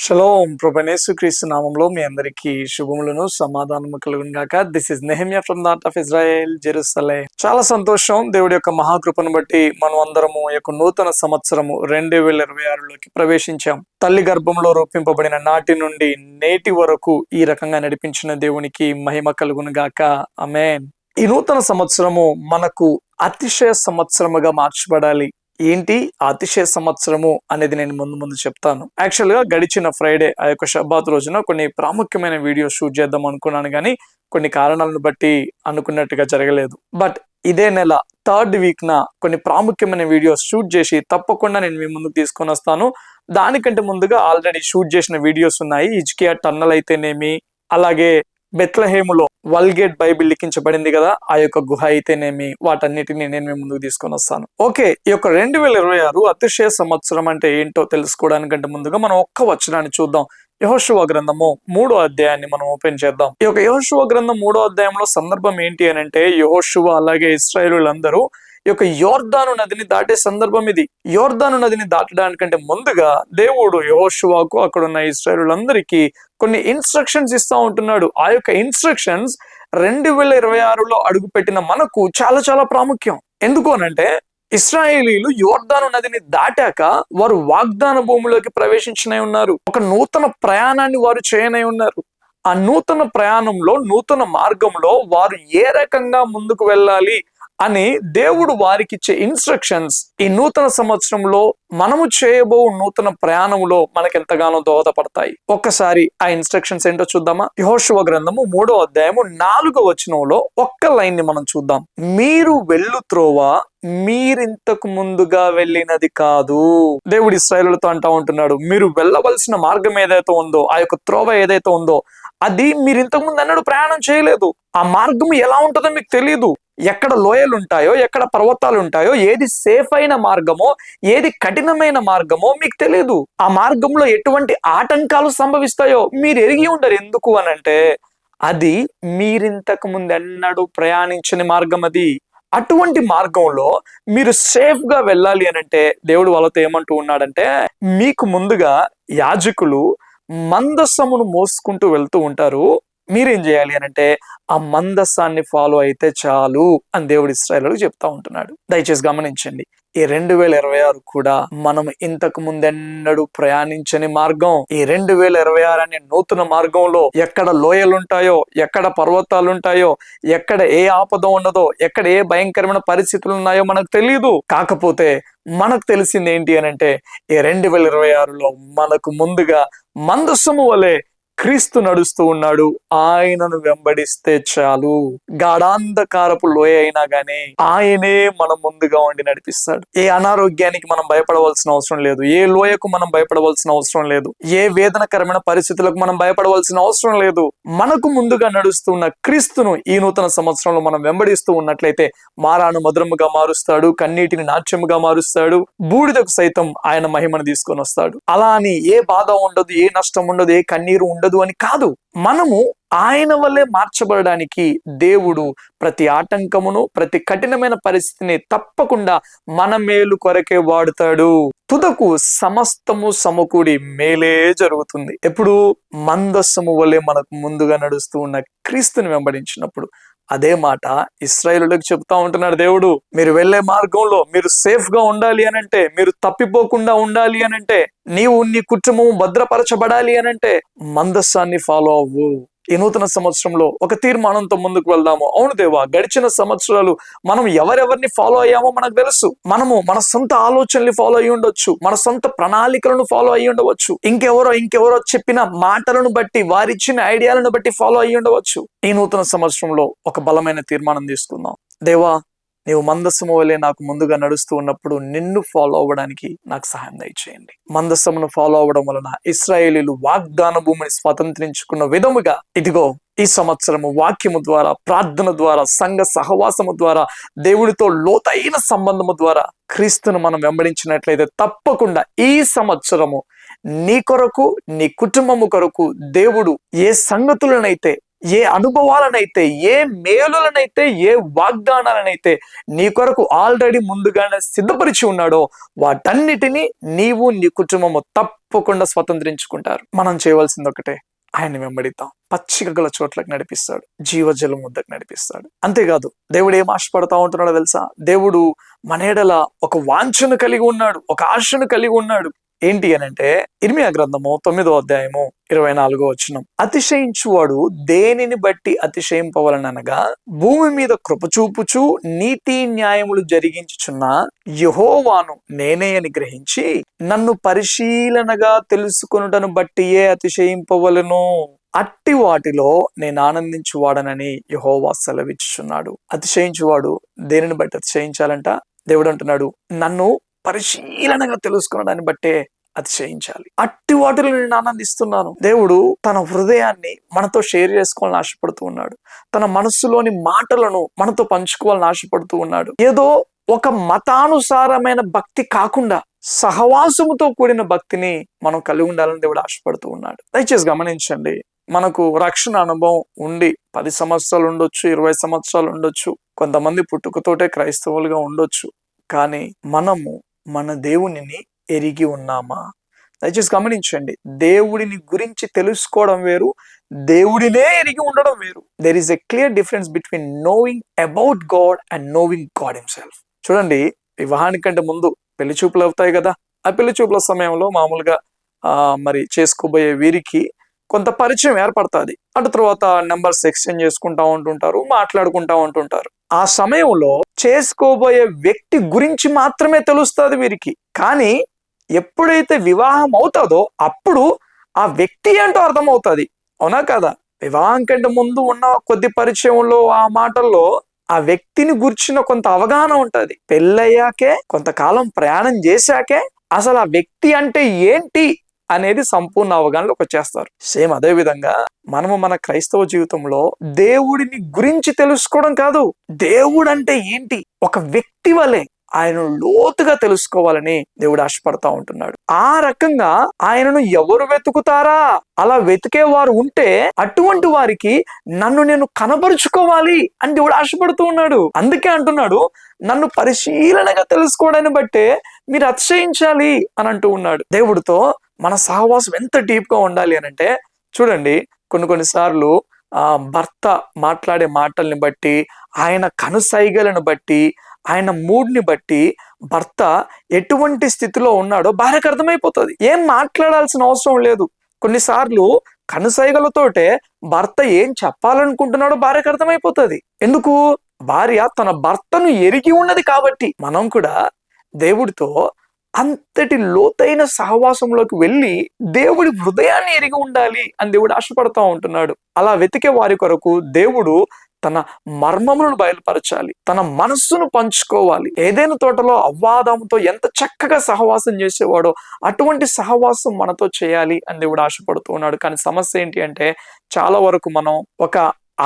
Shalom ప్రభునేసు క్రీస్తు నామంలో మీ అందరికీ శుభములను సమాధానము కలుగును గాక. This is Nehemiah from the art of Israel, Jerusalem. చాలా సంతోషం. దేవుడి యొక్క మహాకృపను బట్టి మనం అందరము ఈ యొక్క నూతన సంవత్సరము 2026లోకి ప్రవేశించాం. తల్లి గర్భంలో రూపింపబడిన నాటి నుండి నేటి వరకు ఈ రకంగా నడిపించిన దేవునికి మహిమ కలుగును గాక. ఆమేన్. ఈ నూతన సంవత్సరము మనకు అతిశయ సంవత్సరముగా మార్చబడాలి. ఏంటి అతిశయ సంవత్సరము అనేది నేను ముందు చెప్తాను. యాక్చువల్ గా గడిచిన ఫ్రైడే ఆ యొక్క షబ్బాత్ రోజున కొన్ని ప్రాముఖ్యమైన వీడియో షూట్ చేద్దాం అనుకున్నాను, కానీ కొన్ని కారణాలను బట్టి అనుకున్నట్టుగా జరగలేదు. బట్ ఇదే నెల 3rd వీక్ న కొన్ని ప్రాముఖ్యమైన వీడియోస్ షూట్ చేసి తప్పకుండా నేను మీ ముందుకు తీసుకొని వస్తాను. దానికంటే ముందుగా ఆల్రెడీ షూట్ చేసిన వీడియోస్ ఉన్నాయి. హిజ్కియా టన్నల్ అయితేనేమి, అలాగే బెత్లహేములో వల్గేట్ బైబిల్ లిఖించబడింది కదా, ఆ యొక్క గుహ అయితేనేమి, వాటన్నిటిని నేను మీ ముందుకు తీసుకొని వస్తాను. ఓకే, ఈ యొక్క 2026 అతిశయ సంవత్సరం అంటే ఏంటో తెలుసుకోవడానికంటే ముందుగా మనం ఒక్క వచనాన్ని చూద్దాం. యెహోషువ గ్రంథము 3వ అధ్యాయాన్ని మనం ఓపెన్ చేద్దాం. ఈ యొక్క యెహోషువ గ్రంథం 3వ అధ్యాయంలో సందర్భం ఏంటి అని అంటే, యెహోషువ అలాగే ఇశ్రాయేలులందరూ ఈ యొక్క యోర్దాను నదిని దాటే సందర్భం ఇది. యోర్దాను నదిని దాటడానికంటే ముందుగా దేవుడు యెహోషువకు అక్కడ ఉన్న ఇశ్రాయేలులందరికీ కొన్ని ఇన్స్ట్రక్షన్స్ ఇస్తా ఉంటున్నాడు. ఆ యొక్క ఇన్స్ట్రక్షన్స్ 2026లో అడుగుపెట్టిన మనకు చాలా చాలా ప్రాముఖ్యం. ఎందుకు అనంటే, ఇశ్రాయేలీలు యోర్దాను నదిని దాటాక వారు వాగ్దాన భూమిలోకి ప్రవేశించనై ఉన్నారు. ఒక నూతన ప్రయాణాన్ని వారు చేయనై ఉన్నారు. ఆ నూతన ప్రయాణంలో, నూతన మార్గంలో వారు ఏ రకంగా ముందుకు వెళ్ళాలి అని దేవుడు వారికి ఇచ్చే ఇన్స్ట్రక్షన్స్ ఈ నూతన సంవత్సరంలో మనము చేయబో నూతన ప్రయాణంలో మనకు ఎంతగానో దోహదపడతాయి. ఒక్కసారి ఆ ఇన్స్ట్రక్షన్స్ ఏంటో చూద్దామా? యెహోషువ గ్రంథము 3వ అధ్యాయము 4వ వచనంలో ఒక్క లైన్ ని మనం చూద్దాం. మీరు వెళ్ళు త్రోవ మీరింతకు ముందుగా వెళ్ళినది కాదు. దేవుడు ఇశ్రాయేలులతో అంటా ఉంటున్నాడు, మీరు వెళ్ళవలసిన మార్గం ఏదైతే ఉందో, ఆ యొక్క త్రోవ ఏదైతే ఉందో, అది మీరు ఇంతకు ముందు అన్నాడు ప్రయాణం చేయలేదు. ఆ మార్గం ఎలా ఉంటుందో మీకు తెలియదు. ఎక్కడ లోయలు ఉంటాయో, ఎక్కడ పర్వతాలు ఉంటాయో, ఏది సేఫ్ అయిన మార్గమో, ఏది కఠినమైన మార్గమో మీకు తెలియదు. ఆ మార్గంలో ఎటువంటి ఆటంకాలు సంభవిస్తాయో మీరు ఎరిగి ఉండరు. ఎందుకు అనంటే, అది మీరింతకు ముందు ఎన్నడూ ప్రయాణించని మార్గం. అది అటువంటి మార్గంలో మీరు సేఫ్ గా వెళ్ళాలి అనంటే దేవుడు వాళ్ళతో ఏమంటూ ఉన్నాడంటే, మీకు ముందుగా యాజకులు మందస్సమును మోసుకుంటూ వెళ్తూ ఉంటారు. మీరేం చేయాలి అనంటే ఆ మందస్సాన్ని ఫాలో అయితే చాలు అని దేవుడు ఇశ్రాయేలులకు చెప్తా ఉంటున్నాడు. దయచేసి గమనించండి, ఈ 2026 కూడా మనం ఇంతకు ముందెన్నడూ ప్రయాణించని మార్గం. ఈ 2026 అనే నూతన మార్గంలో ఎక్కడ లోయలుంటాయో, ఎక్కడ పర్వతాలు ఉంటాయో, ఎక్కడ ఏ ఆపద ఉండదో, ఎక్కడ ఏ భయంకరమైన పరిస్థితులు ఉన్నాయో మనకు తెలియదు. కాకపోతే మనకు తెలిసింది ఏంటి అనంటే, ఈ 2026లో మనకు ముందుగా మందస్సము వలె క్రీస్తు నడుస్తూ ఉన్నాడు. ఆయనను వెంబడిస్తే చాలు. గాఢాంధకారపు లోయ అయినా గానీ ఆయనే మనం ముందుగా ఉండి నడిపిస్తాడు. ఏ అనారోగ్యానికి మనం భయపడవలసిన అవసరం లేదు. ఏ లోయకు మనం భయపడవలసిన అవసరం లేదు. ఏ వేదనకరమైన పరిస్థితులకు మనం భయపడవలసిన అవసరం లేదు. మనకు ముందుగా నడుస్తున్న క్రీస్తును ఈ నూతన సంవత్సరంలో మనం వెంబడిస్తూ ఉన్నట్లయితే మారాను మధురముగా మారుస్తాడు, కన్నీటిని నాట్యముగా మారుస్తాడు, బూడిదకు సైతం ఆయన మహిమను తీసుకొని వస్తాడు. అలా అని ఏ బాధ ఉండదు, ఏ నష్టం ఉండదు, ఏ కన్నీరు ఉండదు అని కాదు. మనము ఆయన వల్లే మార్చబడడానికి దేవుడు ప్రతి ఆటంకమును, ప్రతి కఠినమైన పరిస్థితిని తప్పకుండా మన మేలు కొరకే వాడుతాడు. తుదకు సమస్తము సమకూడి మేలే జరుగుతుంది. ఎప్పుడు? మందస్సము వల్లే మనకు ముందుగా నడుస్తూ ఉన్న క్రీస్తుని వెంబడించినప్పుడు. అదే మాట ఇశ్రాయేలులకు చెప్తా ఉంటున్నాడు దేవుడు. మీరు వెళ్లే మార్గంలో మీరు సేఫ్ గా ఉండాలి అనంటే, మీరు తప్పిపోకుండా ఉండాలి అనంటే, నీవు నీ కుటుంబం భద్రపరచబడాలి అనంటే మందస్సాన్ని ఫాలో అవ్వు. ఈ నూతన సంవత్సరంలో ఒక తీర్మానంతో ముందుకు వెళ్దాము. అవును దేవా, గడిచిన సంవత్సరాలు మనం ఎవరెవరిని ఫాలో అయ్యామో మనకు తెలుసు. మనము మన సొంత ఆలోచనలు ఫాలో అయ్యి ఉండొచ్చు, మన సొంత ప్రణాళికలను ఫాలో అయ్యి ఉండవచ్చు, ఇంకెవరో చెప్పిన మాటలను బట్టి, వారిచ్చిన ఐడియాలను బట్టి ఫాలో అయ్యి ఉండవచ్చు. ఈ నూతన సంవత్సరంలో ఒక బలమైన తీర్మానం తీసుకుందాం. దేవా, నీవు మందస్సము వలె నాకు ముందుగా నడుస్తూ ఉన్నప్పుడు నిన్ను ఫాలో అవ్వడానికి నాకు సహాయం దయచేయండి. మందస్సమును ఫాలో అవ్వడం వలన ఇశ్రాయేలీలు వాగ్దాన భూమిని స్వతంత్రించుకున్న విధముగా ఇదిగో ఈ సంవత్సరము వాక్యము ద్వారా, ప్రార్థన ద్వారా, సంఘ సహవాసము ద్వారా, దేవుడితో లోతైన సంబంధము ద్వారా క్రీస్తును మనం వెంబడించినట్లయితే తప్పకుండా ఈ సంవత్సరము నీ కొరకు, నీ కుటుంబము కొరకు దేవుడు ఏ సంగతులనైతే, ఏ అనుభవాలనైతే, ఏ మేలులనైతే, ఏ వాగ్దానాలనైతే నీ కొరకు ఆల్రెడీ ముందుగానే సిద్ధపరిచి ఉన్నాడో వాటన్నిటినీ నీవు, నీ కుటుంబము తప్పకుండా స్వతంత్రించుకుంటారు. మనం చేయవలసింది ఒకటే, ఆయన్ని వెంబడిద్దాం. పచ్చిక గల చోట్లకు నడిపిస్తాడు, జీవజలం ముద్దకు నడిపిస్తాడు. అంతేకాదు దేవుడు ఏం ఆశపడతా ఉంటున్నాడో తెలుసా? దేవుడు మన ఎడల ఒక వాంఛను కలిగి ఉన్నాడు, ఒక ఆశను కలిగి ఉన్నాడు. ఏంటి అనంటే ఇర్మియా గ్రంథము 9వ అధ్యాయము 24వ వచనం, అతిశయించువాడు దేనిని బట్టి అతిశయింపవలననగా భూమి మీద కృప చూపుచు నీతి న్యాయములు జరిగించుచున్న యెహోవాను నేనే అని గ్రహించి నన్ను పరిశీలనగా తెలుసుకొనుటను బట్టియే అతిశయింపవలను. అట్టి వాటిలో నేను ఆనందించువాడనని యెహోవా సెలవిచ్చుచున్నాడు. అతిశయించువాడు దేనిని బట్టి అతిశయించాలంట? దేవుడు అంటున్నాడు, నన్ను పరిశీలనగా తెలుసుకున్నదాన్ని బట్టే అతిశయించాలి. అట్టి వాటిలో నేను ఆనందిస్తున్నాను. దేవుడు తన హృదయాన్ని మనతో షేర్ చేసుకోవాలని ఆశపడుతూ ఉన్నాడు. తన మనస్సులోని మాటలను మనతో పంచుకోవాలని ఆశపడుతూ ఉన్నాడు. ఏదో ఒక మతానుసారమైన భక్తి కాకుండా సహవాసముతో కూడిన భక్తిని మనం కలిగి ఉండాలని దేవుడు ఆశపడుతూ ఉన్నాడు. దయచేసి గమనించండి, మనకు రక్షణ అనుభవం ఉండి 10 సంవత్సరాలు ఉండొచ్చు, 20 సంవత్సరాలు ఉండొచ్చు, కొంతమంది పుట్టుకతోటే క్రైస్తవులుగా ఉండొచ్చు. కానీ మనము మన దేవునిని ఎరిగి ఉన్నామా? దయచేసి గమనించండి, దేవుడిని గురించి తెలుసుకోవడం వేరు, దేవుడినే ఎరిగి ఉండడం వేరు. There is a clear difference between knowing about God and knowing God himself. చూడండి, వివాహానికంటే ముందు పెళ్లి చూపులు అవుతాయి కదా. ఆ పెళ్లి చూపుల సమయంలో మామూలుగా మరి చేసుకోబోయే వీరికి కొంత పరిచయం ఏర్పడుతుంది. అటు తర్వాత నెంబర్స్ ఎక్స్చేంజ్ చేసుకుంటా ఉంటుంటారు, మాట్లాడుకుంటా ఉంటుంటారు. ఆ సమయంలో చేసుకోబోయే వ్యక్తి గురించి మాత్రమే తెలుస్తుంది వీరికి. కానీ ఎప్పుడైతే వివాహం అవుతుందో అప్పుడు ఆ వ్యక్తి ఏంటో అర్థమవుతుంది. అవునా కదా? వివాహం కంటే ముందు ఉన్న కొద్ది పరిచయంలో, ఆ మాటల్లో ఆ వ్యక్తిని గురించిన కొంత అవగాహన ఉంటది. పెళ్ళయ్యాకే, కొంతకాలం ప్రయాణం చేశాకే అసలు ఆ వ్యక్తి అంటే ఏంటి అనేది సంపూర్ణ అవగాహనలోకి వచ్చేస్తారు. సేమ్ అదే విధంగా మనము మన క్రైస్తవ జీవితంలో దేవుడిని గురించి తెలుసుకోవడం కాదు, దేవుడు అంటే ఏంటి ఒక వ్యక్తి వలె ఆయనను లోతుగా తెలుసుకోవాలని దేవుడు ఆశపడతా ఉంటున్నాడు. ఆ రకంగా ఆయనను ఎవరు వెతుకుతారా? అలా వెతికే వారు ఉంటే అటువంటి వారికి నన్ను నేను కనబరుచుకోవాలి అని దేవుడు ఆశపడుతూ ఉన్నాడు. అందుకే అంటున్నాడు, నన్ను పరిశీలనగా తెలుసుకోవడాన్ని బట్టే మీరు అతిశయించాలి అని అంటూ ఉన్నాడు. దేవుడితో మన సహవాసం ఎంత డీప్ గా ఉండాలి అని అంటే, చూడండి, కొన్నిసార్లు భర్త మాట్లాడే మాటల్ని బట్టి, ఆయన కనుసైగలను బట్టి, ఆయన మూడ్ని బట్టి భర్త ఎటువంటి స్థితిలో ఉన్నాడో భార్యకు అర్థమైపోతుంది. ఏం మాట్లాడాల్సిన అవసరం లేదు. కొన్నిసార్లు కనుసైగలతోటే భర్త ఏం చెప్పాలనుకుంటున్నాడో భార్యకు అర్థమైపోతుంది. ఎందుకు? భార్య తన భర్తను ఎరిగి ఉన్నది కాబట్టి. మనం కూడా దేవుడితో అంతటి లోతైన సహవాసంలోకి వెళ్ళి దేవుడి హృదయాన్ని ఎరిగి ఉండాలి అని దేవుడు ఆశపడతా ఉంటున్నాడు. అలా వెతికే వారి కొరకు దేవుడు తన మర్మములను బయలుపరచాలి, తన మనస్సును పంచుకోవాలి. ఏదైనా తోటలో అవ్వాదాముతో ఎంత చక్కగా సహవాసం చేసేవాడో అటువంటి సహవాసం మనతో చేయాలి అని దేవుడు ఆశపడుతూ ఉన్నాడు. కానీ సమస్య ఏంటి అంటే, చాలా వరకు మనం ఒక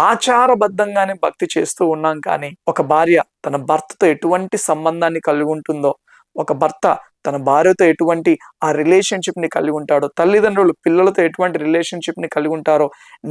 ఆచారబద్ధంగానే భక్తి చేస్తూ ఉన్నాం. కానీ ఒక భార్య తన భర్తతో ఎటువంటి సంబంధాన్ని కలిగి ఉంటుందో, ఒక భర్త తన భార్యతో ఎటువంటి ఆ రిలేషన్షిప్ ని కలిగి ఉంటాడో, తల్లిదండ్రులు పిల్లలతో ఎటువంటి రిలేషన్షిప్ ని కలిగి ఉంటారో,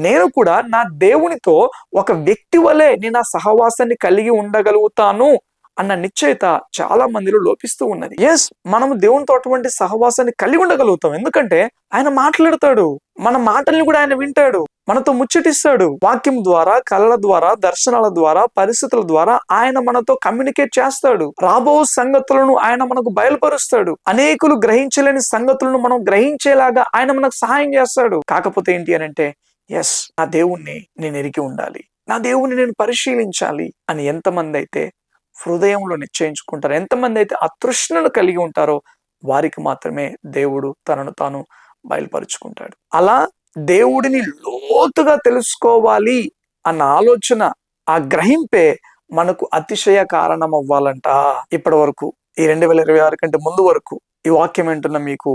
నేను కూడా నా దేవునితో ఒక వ్యక్తి వలె నేను ఆ సహవాసాన్ని కలిగి ఉండగలుగుతాను అన్న నిశ్చయత చాలా మందిలో లోపిస్తూ ఉన్నది. ఎస్, మనము దేవునితో అటువంటి సహవాసాన్ని కలిగి ఉండగలుగుతాం. ఎందుకంటే ఆయన మాట్లాడతాడు, మన మాటల్ని కూడా ఆయన వింటాడు, మనతో ముచ్చటిస్తాడు. వాక్యం ద్వారా, కళల ద్వారా, దర్శనాల ద్వారా, పరిస్థితుల ద్వారా ఆయన మనతో కమ్యూనికేట్ చేస్తాడు. రాబో సంగతులను ఆయన మనకు బయలుపరుస్తాడు. అనేకులు గ్రహించలేని సంగతులను మనం గ్రహించేలాగా ఆయన మనకు సహాయం చేస్తాడు. కాకపోతే ఏంటి అని అంటే, ఎస్, నా దేవుణ్ణి నేను ఎరిగి ఉండాలి, నా దేవుణ్ణి నేను పరిశీలించాలి అని ఎంతమంది అయితే హృదయంలో నిశ్చయించుకుంటారో, ఎంతమంది అయితే ఆ తృష్ణను కలిగి ఉంటారో వారికి మాత్రమే దేవుడు తనను తాను బయలుపరుచుకుంటాడు. అలా దేవుడిని లోతుగా తెలుసుకోవాలి అన్న ఆలోచన, ఆ గ్రహింపే మనకు అతిశయ కారణం అవ్వాలంట. ఇప్పటి వరకు ఈ 2026 కంటే ముందు వరకు ఈ వాక్యం వింటున్న మీకు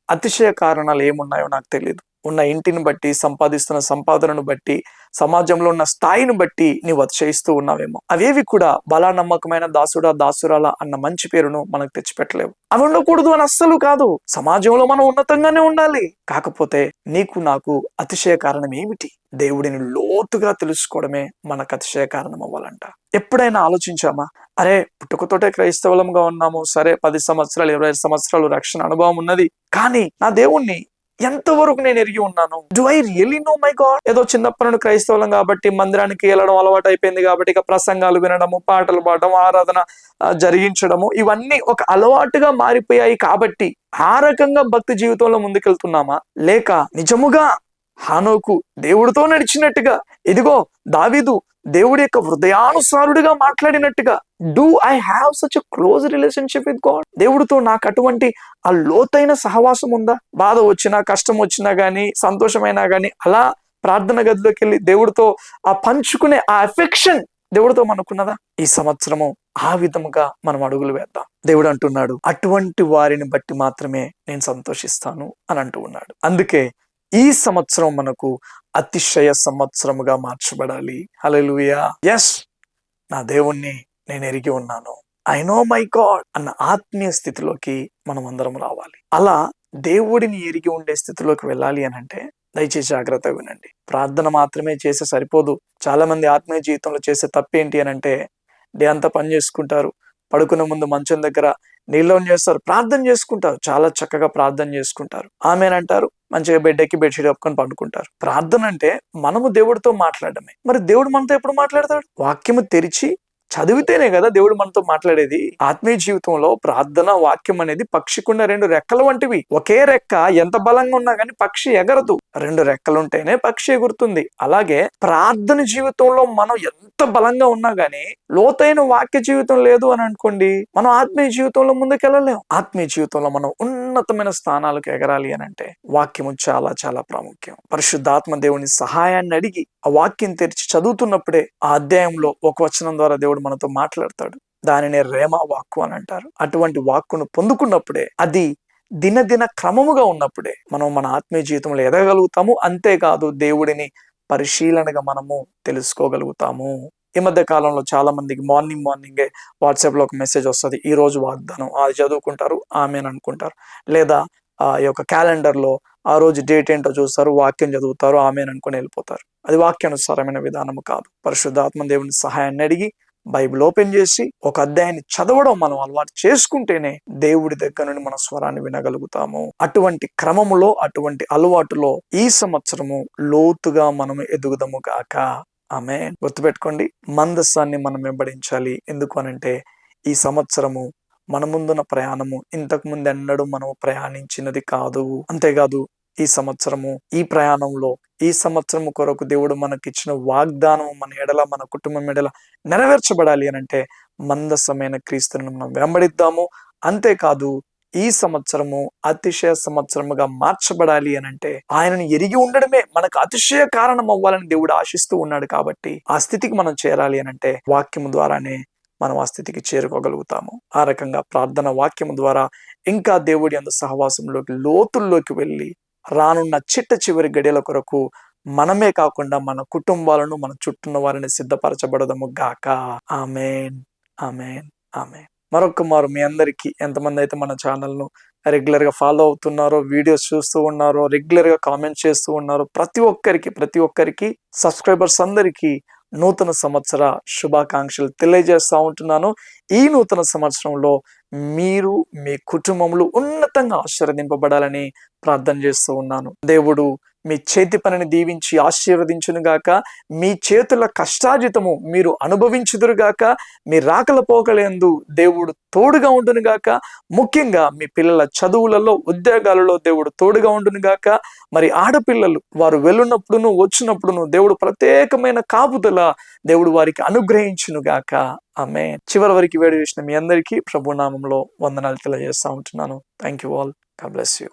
అతిశయ కారణాలు ఏమున్నాయో నాకు తెలియదు. ఉన్న ఇంటిని బట్టి, సంపాదిస్తున్న సంపాదనను బట్టి, సమాజంలో ఉన్న స్థాయిని బట్టి నీవు అతిశయిస్తూ ఉన్నావేమో. అవేవి కూడా బలా నమ్మకమైన దాసుడా దాసురాలా అన్న మంచి పేరును మనకు తెచ్చిపెట్టలేవు. అవి ఉండకూడదు అని అస్సలు కాదు. సమాజంలో మనం ఉన్నతంగానే ఉండాలి. కాకపోతే నీకు నాకు అతిశయ కారణం ఏమిటి? దేవుడిని లోతుగా తెలుసుకోవడమే మనకు అతిశయ కారణం అవ్వాలంట. ఎప్పుడైనా ఆలోచించామా? అరే, పుట్టుకతోటే క్రైస్తవులంగా ఉన్నాము, సరే 10 సంవత్సరాలు 25 సంవత్సరాలు రక్షణ అనుభవం ఉన్నది, కానీ నా దేవుణ్ణి ఎంతవరకు నేను ఎరిగి ఉన్నాను? Do I really know my God? ఏదో చిన్నప్పటి నుండి క్రైస్తవులం కాబట్టి, మందిరానికి వెళ్ళడం అలవాటు అయిపోయింది కాబట్టి, ఇక ప్రసంగాలు వినడము, పాటలు పాడడం, ఆరాధన జరిగించడము, ఇవన్నీ ఒక అలవాటుగా మారిపోయాయి కాబట్టి ఆ రకంగా భక్తి జీవితంలో ముందుకెళ్తున్నామా? లేక నిజముగా హానోకు దేవుడితో నడిచినట్టుగా, ఇదిగో దావీదు దేవుడి యొక్క హృదయానుసారుడిగా మాట్లాడినట్టుగా, do I have such a close relationship with God? దేవుడితో నాకు అటువంటి ఆ లోతైన సహవాసం ఉందా? బాధ వచ్చినా, కష్టం వచ్చినా గానీ, సంతోషమైనా గానీ, అలా ప్రార్థన గదిలోకి వెళ్ళి దేవుడితో ఆ పంచుకునే ఆ ఎఫెక్షన్ దేవుడితో మనకున్నదా? ఈ సంవత్సరము ఆ విధముగా మనం అడుగులు వేద్దాం. దేవుడు అంటున్నాడు, అటువంటి వారిని బట్టి మాత్రమే నేను సంతోషిస్తాను అని అంటూ ఉన్నాడు. అందుకే ఈ సంవత్సరం మనకు అతిశయ సంవత్సరముగా మార్చబడాలి. హల్లెలూయా. ఎస్, నా దేవుణ్ణి నేను ఎరిగి ఉన్నాను, ఐ నో మై గాడ్ అన్న ఆత్మీయ స్థితిలోకి మనం అందరం రావాలి. అలా దేవుడిని ఎరిగి ఉండే స్థితిలోకి వెళ్ళాలి అని అంటే దయచేసి జాగ్రత్తగా వినండి. ప్రార్థన మాత్రమే చేస్తే సరిపోదు. చాలా మంది ఆత్మీయ జీవితంలో చేసే తప్పేంటి అని అంటే, డే అంతా పని చేసుకుంటారు, పడుకునే ముందు మంచం దగ్గర నీళ్ళని చేస్తారు, ప్రార్థన చేసుకుంటారు, చాలా చక్కగా ప్రార్థన చేసుకుంటారు, ఆమెనంటారు, మంచిగా బెడ్ ఎక్కి బెడ్షీట్ కప్పుకొని పండుకుంటారు. ప్రార్థన అంటే మనము దేవుడితో మాట్లాడమే. మరి దేవుడు మనతో ఎప్పుడు మాట్లాడతాడు? వాక్యము తెరిచి చదివితేనే కదా దేవుడు మనతో మాట్లాడేది. ఆత్మీయ జీవితంలో ప్రార్థన, వాక్యం అనేది పక్షికున్న 2 రెక్కల వంటివి. ఒకే రెక్క ఎంత బలంగా ఉన్నా కానీ పక్షి ఎగరదు, 2 రెక్కలుంటేనే పక్షి ఎగురుతుంది. అలాగే ప్రార్థన జీవితంలో మనం ఎంత బలంగా ఉన్నా గానీ లోతైన వాక్య జీవితం లేదు అని అనుకోండి, మనం ఆత్మీయ జీవితంలో ముందుకెళ్ళలేం. ఆత్మీయ జీవితంలో మనం ఉన్నతమైన స్థానాలకు ఎగరాలి అని అంటే వాక్యము చాలా చాలా ప్రాముఖ్యం. పరిశుద్ధాత్మ దేవుని సహాయాన్ని అడిగి ఆ వాక్యం తెరిచి చదువుతున్నప్పుడే ఆ అధ్యాయంలో ఒక వచనం ద్వారా దేవుడు మనతో మాట్లాడతాడు. దానినే రేమా వాక్కు అని అంటారు. అటువంటి వాక్కును పొందుకున్నప్పుడే, అది దినదిన క్రమముగా ఉన్నప్పుడే మనం మన ఆత్మీయ జీవితంలో ఎదగలుగుతాము. అంతేకాదు దేవుడిని పరిశీలనగా మనము తెలుసుకోగలుగుతాము. ఈ మధ్య కాలంలో చాలా మందికి మార్నింగే వాట్సాప్ లో ఒక మెసేజ్ వస్తుంది, ఈ రోజు వాగ్దానం, అది చదువుకుంటారు, ఆమెన్ అనుకుంటారు. లేదా ఈ యొక్క క్యాలెండర్ లో ఆ రోజు డేట్ ఏంటో చూస్తారు, వాక్యం చదువుతారు, ఆమెన్ అనుకుని వెళ్ళిపోతారు. అది వాక్యానుసారమైన విధానము కాదు. పరిశుద్ధాత్మ దేవుని సహాయాన్ని అడిగి బైబిల్ ఓపెన్ చేసి ఒక అధ్యాయాన్ని చదవడం మనం అలవాటు చేసుకుంటేనే దేవుడి దగ్గర నుండి మన స్వరాన్ని వినగలుగుతాము. అటువంటి క్రమములో, అటువంటి అలవాటులో ఈ సంవత్సరము లోతుగా మనం ఎదుగుదము గాక. ఆమేన్. గుర్తుపెట్టుకోండి, మందస్సాన్ని మనం వెంబడించాలి. ఎందుకు అనంటే ఈ సంవత్సరము మన ముందున్న ప్రయాణము ఇంతకు ముందు ఎన్నడూ మనం ప్రయాణించినది కాదు. అంతేకాదు ఈ సంవత్సరము, ఈ ప్రయాణంలో, ఈ సంవత్సరము కొరకు దేవుడు మనకిచ్చిన వాగ్దానం మన ఎడల, మన కుటుంబం ఎడల నెరవేర్చబడాలి అనంటే మందసమైన క్రీస్తును మనం వెంబడిద్దాము. అంతేకాదు ఈ సంవత్సరము అతిశయ సంవత్సరముగా మార్చబడాలి అనంటే ఆయనను ఎరిగి ఉండడమే మనకు అతిశయ కారణం అవ్వాలని దేవుడు ఆశిస్తూ ఉన్నాడు. కాబట్టి ఆ స్థితికి మనం చేరాలి అనంటే వాక్యము ద్వారానే మనం ఆ స్థితికి చేరుకోగలుగుతాము. ఆ రకంగా ప్రార్థన, వాక్యము ద్వారా ఇంకా దేవుడి యందు సహవాసంలోకి, లోతుల్లోకి వెళ్ళి రానున్న చివరి గడియల కొరకు మనమే కాకుండా మన కుటుంబాలను, మన చుట్టూన్న వారిని సిద్ధపరచబడదము గాక. ఆమేన్, ఆమేన్, ఆమేన్. మరొక మారు మీ అందరికీ, ఎంతమంది అయితే మన ఛానల్ను రెగ్యులర్ గా ఫాలో అవుతున్నారో, వీడియోస్ చూస్తూ ఉన్నారో, రెగ్యులర్ గా కామెంట్ చేస్తూ ఉన్నారో, ప్రతి ఒక్కరికి సబ్స్క్రైబర్స్ అందరికీ నూతన సంవత్సర శుభాకాంక్షలు తెలియజేస్తా ఉంటున్నాను. ఈ నూతన సంవత్సరంలో మీరు, మీ కుటుంబములు ఉన్నతంగా ఆశీర్వదింపబడాలని ప్రార్థన చేస్తూ ఉన్నాను. దేవుడు మీ చేతి పనిని దీవించి ఆశీర్వదించునుగాక. మీ చేతుల కష్టార్జితము మీరు అనుభవించుదురుగాక. మీ రాకల పోకలందు దేవుడు తోడుగా ఉండునుగాక. ముఖ్యంగా మీ పిల్లల చదువులలో, ఉద్యోగాలలో దేవుడు తోడుగా ఉండునుగాక. మరి ఆడపిల్లలు వారు వెళ్ళున్నప్పుడును వచ్చినప్పుడును దేవుడు ప్రత్యేకమైన కాపుదల దేవుడు వారికి అనుగ్రహించునుగాక. ఆమేన్. చివరి వరకు వేడి వేసిన మీ అందరికీ ప్రభునామంలో వందనాలు తెలియజేస్తా ఉంటున్నాను. Thank you all. God bless you.